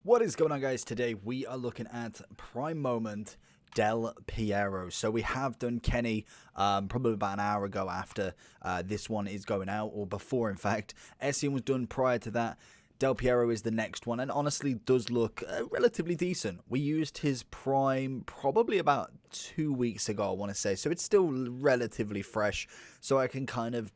What is going on, guys? Today we are looking at Prime Moment Del Piero. So we have done Kenny probably about an hour ago after this one is going out, or before in fact. Essien was done prior to that. Del Piero is the next one, and honestly does look relatively decent. We used his Prime probably about 2 weeks ago, I want to say, so it's still relatively fresh. So I can kind of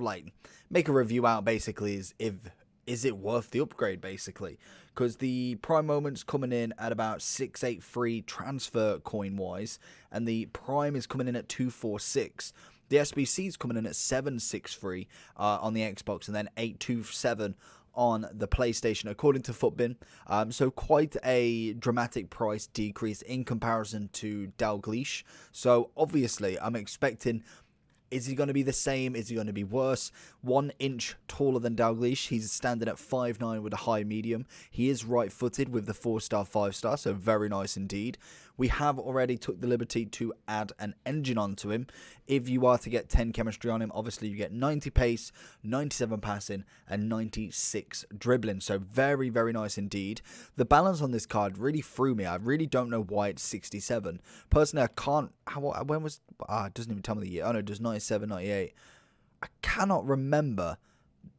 like make a review out basically is it worth the upgrade, basically, because the Prime Moment's coming in at about 683 transfer coin wise, and the Prime is coming in at 246. The SBC's coming in at 763 on the Xbox, and then 827 on the PlayStation, according to Footbin. So quite a dramatic price decrease in comparison to Dalglish. So obviously I'm expecting, is he going to be the same? Is he going to be worse? 1 inch taller than Dalglish. He's standing at 5'9" with a high medium. He is right-footed with the 4-star, 5-star, so very nice indeed. We have already took the liberty to add an engine onto him. If you are to get 10 chemistry on him, obviously you get 90 pace, 97 passing, and 96 dribbling. So very, very nice indeed. The balance on this card really threw me. I really don't know why it's 67. Personally, I can't... when was... it doesn't even tell me the year. Oh no, it does 97, 98. I cannot remember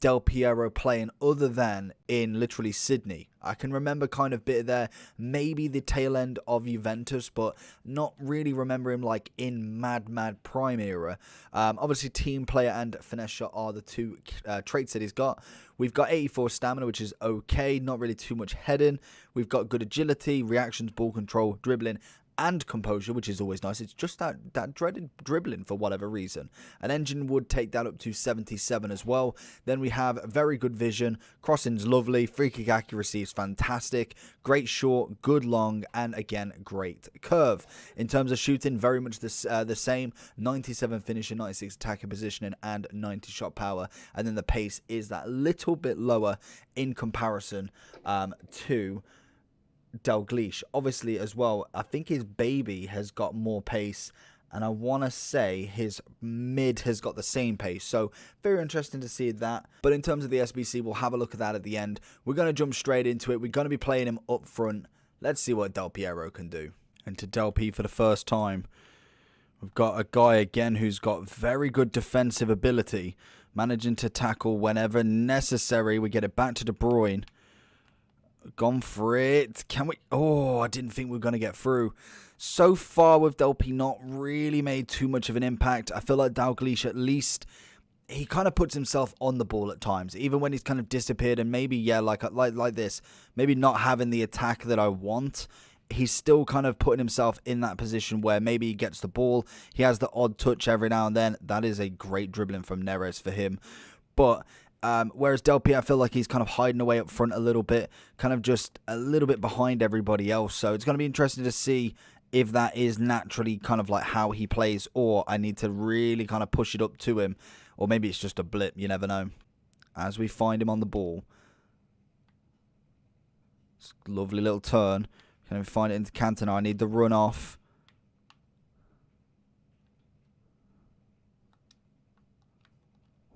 Del Piero playing other than in literally Sydney. I can remember kind of bit of there, maybe the tail end of Juventus, but not really remember him like in mad prime era. Obviously team player and finisher are the two traits that he's got. We've got 84 stamina, which is okay, not really too much heading. We've got good agility, reactions, ball control, dribbling, and composure, which is always nice. It's just that dreaded dribbling for whatever reason. An engine would take that up to 77 as well. Then we have very good vision. Crossing's lovely. Free kick accuracy is fantastic. Great short, good long, and again, great curve. In terms of shooting, very much the same. 97 finishing, 96 attacking positioning, and 90 shot power. And then the pace is that little bit lower in comparison to Dalglish. Obviously as well, I think his baby has got more pace, and I want to say his mid has got the same pace, so very interesting to see that. But in terms of the SBC, we'll have a look at that at the end. We're going to jump straight into it. We're going to be playing him up front. Let's see what Del Piero can do. And to Del P for the first time, we've got a guy again who's got very good defensive ability, managing to tackle whenever necessary. We get it back to De Bruyne. Gone for it. Can we? Oh, I didn't think we were going to get through. So far with Del P, not really made too much of an impact. I feel like Dalglish, at least, he kind of puts himself on the ball at times. Even when he's kind of disappeared and maybe, yeah, like this, maybe not having the attack that I want, he's still kind of putting himself in that position where maybe he gets the ball. He has the odd touch every now and then. That is a great dribbling from Neres for him. But whereas Del P, I feel like he's kind of hiding away up front a little bit, kind of just a little bit behind everybody else. So it's going to be interesting to see if that is naturally kind of like how he plays, or I need to really kind of push it up to him, or maybe it's just a blip. You never know. As we find him on the ball. Lovely little turn. Can we find it into Cantona? I need the run off.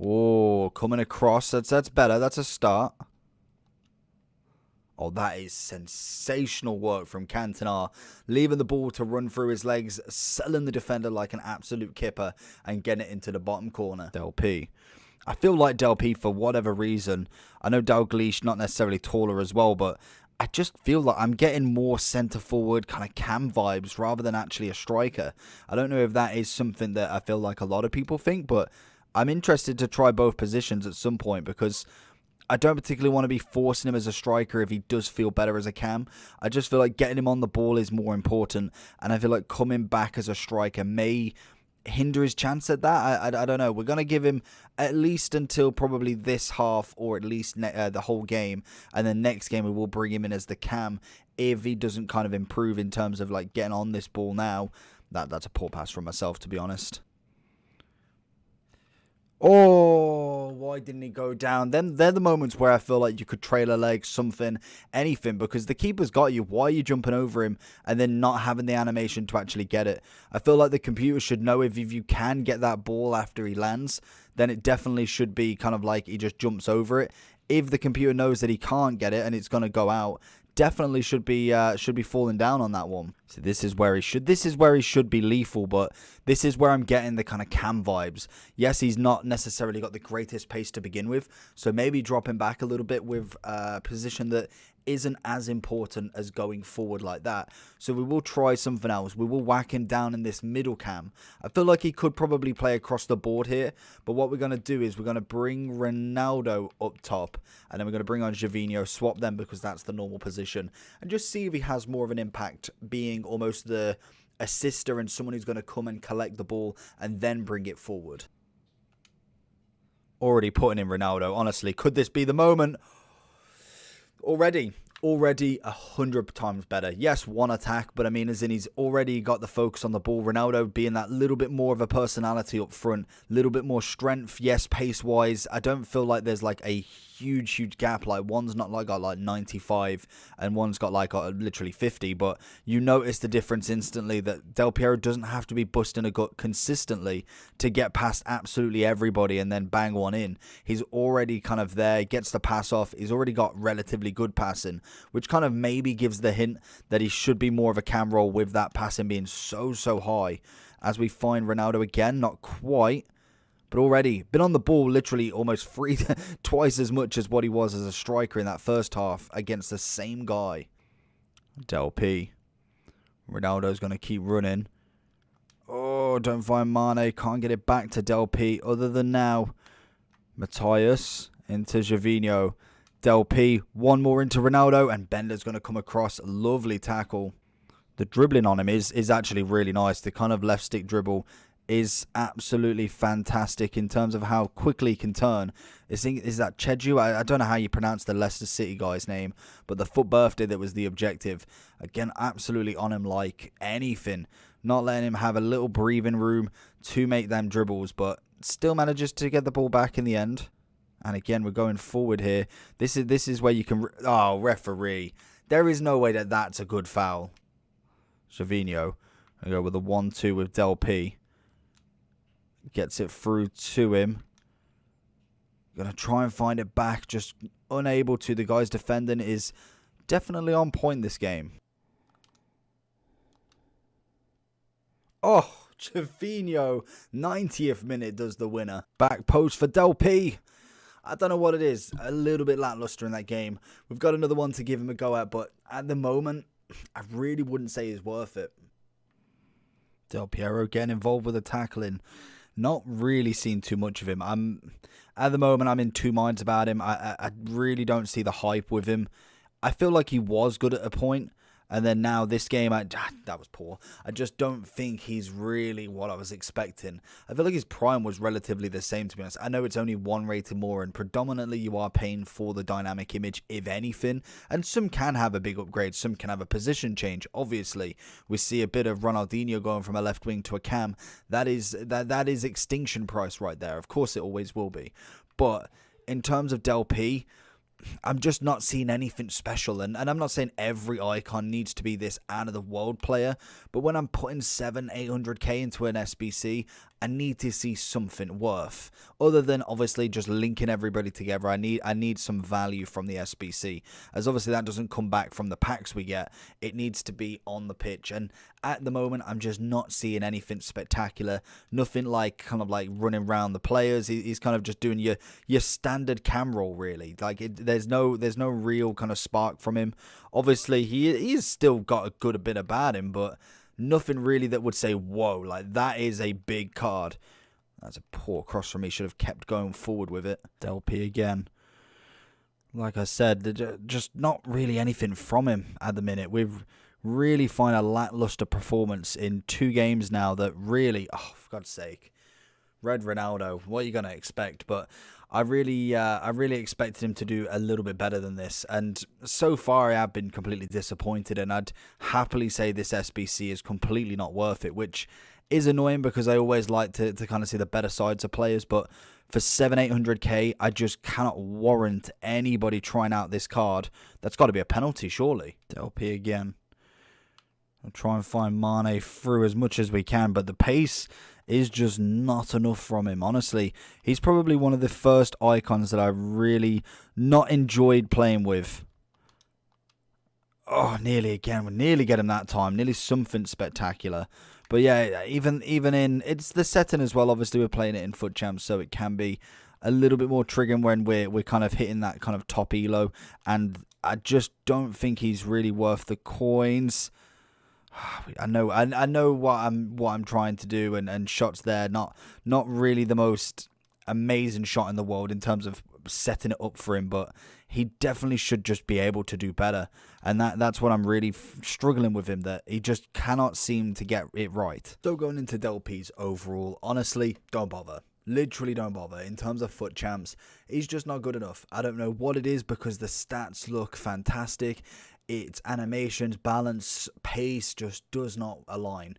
Oh, coming across. That's better. That's a start. Oh, that is sensational work from Cantona. Leaving the ball to run through his legs, selling the defender like an absolute kipper, and getting it into the bottom corner. Del P. I feel like Del P, for whatever reason, I know Dalglish not necessarily taller as well, but I just feel like I'm getting more centre forward kind of cam vibes rather than actually a striker. I don't know if that is something that I feel like a lot of people think, but I'm interested to try both positions at some point, because I don't particularly want to be forcing him as a striker if he does feel better as a cam. I just feel like getting him on the ball is more important, and I feel like coming back as a striker may hinder his chance at that. I don't know. We're going to give him at least until probably this half, or at least the whole game, and then next game we will bring him in as the cam if he doesn't kind of improve in terms of like getting on this ball now. That's a poor pass from myself, to be honest. Oh, why didn't he go down? Then they're the moments where I feel like you could trail a leg, something, anything, because the keeper's got you. Why are you jumping over him and then not having the animation to actually get it? I feel like the computer should know if you can get that ball after he lands, then it definitely should be kind of like he just jumps over it. if the computer knows that he can't get it and it's going to go out, definitely should be falling down on that one. So this is where he should be lethal, but this is where I'm getting the kind of Cam vibes. Yes, he's not necessarily got the greatest pace to begin with, so maybe dropping back a little bit with a position that isn't as important as going forward like that. So we will try something else. We will whack him down in this middle cam. I feel like he could probably play across the board here, but what we're going to do is we're going to bring Ronaldo up top, and then we're going to bring on Gervinho, swap them because that's the normal position, and just see if he has more of an impact being almost the assister and someone who's going to come and collect the ball and then bring it forward. Already putting in Ronaldo. Honestly, could this be the moment? Already 100 times better. Yes, one attack, but I mean, as in he's already got the focus on the ball. Ronaldo being that little bit more of a personality up front, little bit more strength. Yes, pace wise, I don't feel like there's like a huge gap. Like one's not like got like 95 and one's got like literally 50, but you notice the difference instantly that Del Piero doesn't have to be busting a gut consistently to get past absolutely everybody and then bang one in. He's already kind of there, gets the pass off. He's already got relatively good passing, which kind of maybe gives the hint that he should be more of a cam role with that passing being so high. As we find Ronaldo again, not quite, but already been on the ball literally almost twice as much as what he was as a striker in that first half against the same guy. Del P. Ronaldo's going to keep running. Oh, don't find Mane. Can't get it back to Del P. Other than now, Matthias into Gervinho. Del P. One more into Ronaldo. And Bender's going to come across. Lovely tackle. The dribbling on him is actually really nice. The kind of left stick dribble is absolutely fantastic in terms of how quickly he can turn. Is that Cheju? I don't know how you pronounce the Leicester City guy's name, but the foot birthday that was the objective. Again, absolutely on him like anything. Not letting him have a little breathing room to make them dribbles, but still manages to get the ball back in the end. And again, we're going forward here. This is where you can... Oh, referee. There is no way that that's a good foul. Gervinho. I go with a 1-2 with Del P. Gets it through to him. Gonna try and find it back. Just unable to. The guy's defending is definitely on point this game. Oh, Gervinho. 90th minute does the winner. Back post for Del P. I don't know what it is. A little bit lackluster in that game. We've got another one to give him a go at, but at the moment, I really wouldn't say he's worth it. Del Piero getting involved with the tackling. Not really seen too much of him. At the moment, I'm in two minds about him. I really don't see the hype with him. I feel like he was good at a point, and then now this game, that was poor. I just don't think he's really what I was expecting. I feel like his prime was relatively the same, to be honest. I know it's only one rated more, and predominantly you are paying for the dynamic image, if anything. And some can have a big upgrade, some can have a position change. Obviously, we see a bit of Ronaldinho going from a left wing to a cam. That is extinction price right there. Of course, it always will be. But in terms of Del P, I'm just not seeing anything special, and I'm not saying every icon needs to be this out of the world player, but when I'm putting 700-800k into an SBC, I need to see something worth, other than obviously just linking everybody together. I need some value from the SBC, as obviously that doesn't come back from the packs we get. It needs to be on the pitch, and at the moment I'm just not seeing anything spectacular. Nothing like kind of like running around the players. He's kind of just doing your standard cam roll, really. Like there's no real kind of spark from him. Obviously he's still got a good bit about him, but nothing really that would say, whoa, like that is a big card. That's a poor cross from me. Should have kept going forward with it. Del P again. Like I said, just not really anything from him at the minute. We've really find a lackluster performance in 2 games now that really, oh, for God's sake. Red Ronaldo, what are you going to expect? But I really expected him to do a little bit better than this. And so far, I have been completely disappointed. And I'd happily say this SBC is completely not worth it, which is annoying because I always like to kind of see the better sides of players. But for 700-800k, I just cannot warrant anybody trying out this card. That's got to be a penalty, surely. Del P again. I'll try and find Mane through as much as we can, but the pace is just not enough from him. Honestly, he's probably one of the first icons that I really not enjoyed playing with. Oh, nearly again. We nearly get him that time. Nearly something spectacular. But yeah, even in, it's the setting as well. Obviously, we're playing it in FUT Champs, so it can be a little bit more triggering when we're kind of hitting that kind of top elo. And I just don't think he's really worth the coins. I know what I'm trying to do, and shots there, not really the most amazing shot in the world in terms of setting it up for him, but he definitely should just be able to do better, and that's what I'm really struggling with him, that he just cannot seem to get it right. So going into Del P's overall, honestly, don't bother. Literally don't bother. In terms of FUT Champs, he's just not good enough. I don't know what it is, because the stats look fantastic. Its animations, balance, pace just does not align.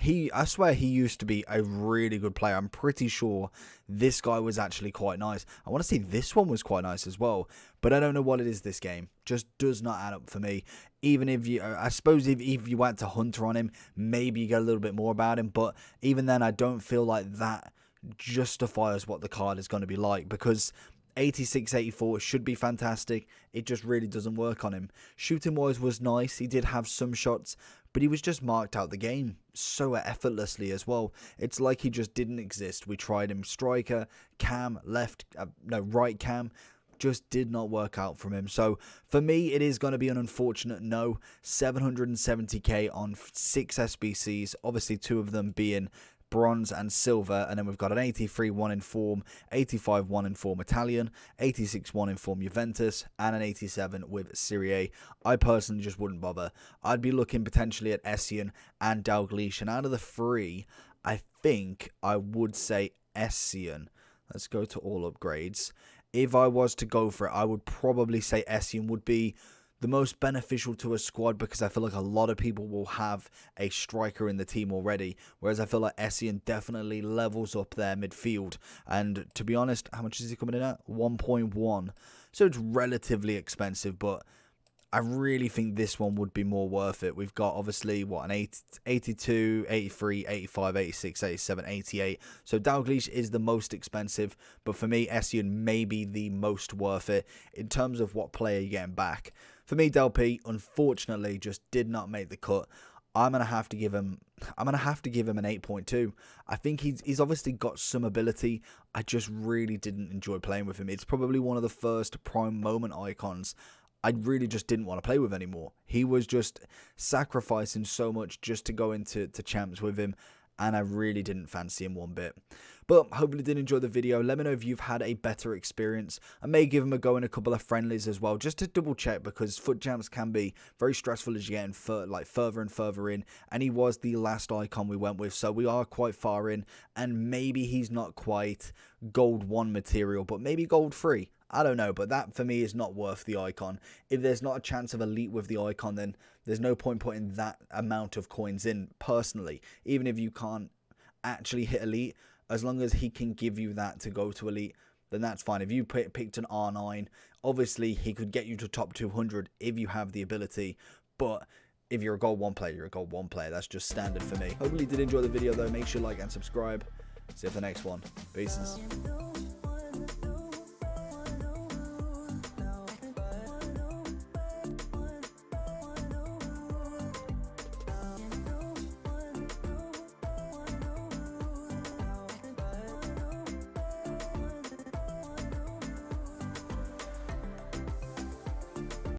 I swear he used to be a really good player. I'm pretty sure this guy was actually quite nice. I want to say this one was quite nice as well, but I don't know what it is. This game just does not add up for me. Even if you, I suppose if you went to Hunter on him, maybe you get a little bit more about him, but even then I don't feel like that justifies what the card is going to be like, because 86, 84 should be fantastic. It just really doesn't work on him. Shooting wise was nice. He did have some shots, but he was just marked out the game so effortlessly as well. It's like he just didn't exist. We tried him striker, cam, right cam. Just did not work out from him. So for me, it is going to be an unfortunate no. 770k on 6 SBCs. Obviously 2 of them being bronze and silver, and then we've got an 83 1 in form, 85 1 in form Italian, 86 1 in form Juventus, and an 87 with Serie A. I personally just wouldn't bother. I'd be looking potentially at Essien and Dalglish, and out of the 3, I think I would say Essien. Let's go to all upgrades. If I was to go for it, I would probably say Essien would be the most beneficial to a squad, because I feel like a lot of people will have a striker in the team already, whereas I feel like Essien definitely levels up their midfield. And to be honest, how much is he coming in at? 1.1. So it's relatively expensive, but I really think this one would be more worth it. We've got obviously what, an 82, 83, 85, 86, 87, 88. So Dalglish is the most expensive, but for me, Essien may be the most worth it in terms of what player you're getting back. For me, Del P, unfortunately, just did not make the cut. I'm gonna have to give him an 8.2. I think he's obviously got some ability. I just really didn't enjoy playing with him. It's probably one of the first prime moment icons I really just didn't want to play with anymore. He was just sacrificing so much just to go into champs with him, and I really didn't fancy him one bit. But hopefully you did enjoy the video. Let me know if you've had a better experience. I may give him a go in a couple of friendlies as well, just to double check, because FUT Champs can be very stressful as you get further and further in, and he was the last icon we went with, so we are quite far in, and maybe he's not quite gold 1 material, but maybe gold 3. I don't know, but that for me is not worth the icon. If there's not a chance of elite with the icon, then there's no point putting that amount of coins in, personally. Even if you can't actually hit elite, as long as he can give you that to go to elite, then that's fine. If you picked an R9, obviously he could get you to top 200 if you have the ability, but if you're a gold 1 player, you're a gold 1 player. That's just standard for me. Hopefully you did enjoy the video though. Make sure you like and subscribe. See you for the next one. Peace.